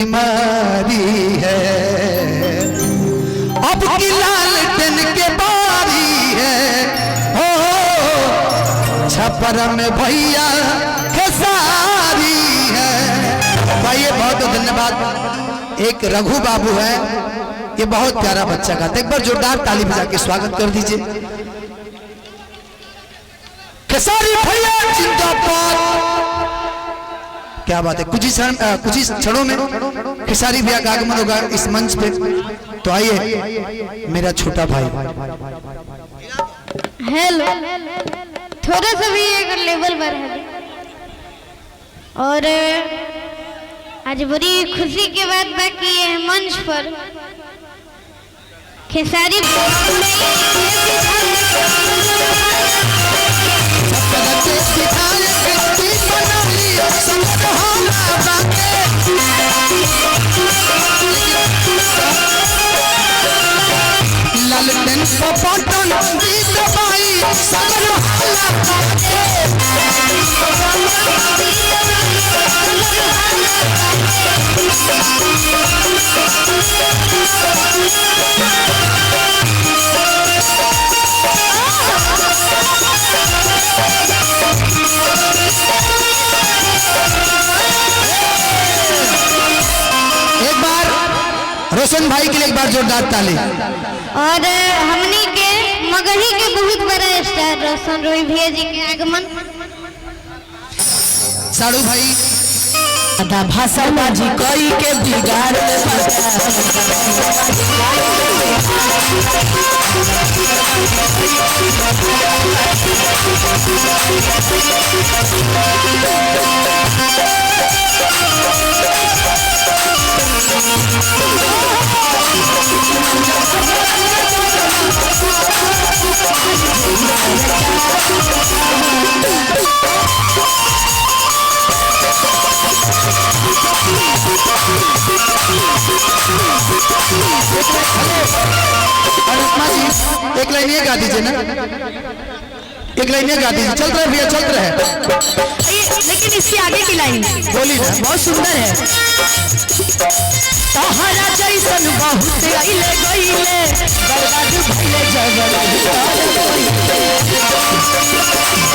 बीमारी है अब की लालटेन के बारी है हो छपर में भैया खेसारी है। भाई बहुत बहुत धन्यवाद। एक रघु बाबू है, ये बहुत प्यारा बच्चा गाता है, एक बार जोरदार ताली बजा के स्वागत कर दीजिए। खेसारी भैया जिंदाबाद। क्या बात है। कुछ ही क्षणों में खेसारी भैया का आगमन होगा इस मंच पे। तो आइए मेरा छोटा भाई। हेलो, थोड़ा सा भी एक लेवल पर है और आज बड़ी खुशी के बाद बाकी है मंच पर खेसारी लालटेन पपटन की दवाई सगर एक बार रोशन भाई के लिए एक बार जोरदार ताली। और हमनी के मगही के बहुत बड़ा स्टार रोशन रोई भैया जी के आगमन। साड़ू भाई आधा भाषा बाजी कोई के बिगाड़ एक लाइन ये गा दीजिए ना, एक लाइन ये गा दीजिए। चल रहे भैया, चल रहे हैं। लेकिन इसकी आगे की लाइन बोली ना, बहुत सुंदर है। तोहरा जैसन बहुत आइले गइले बर्बाद भइले जबर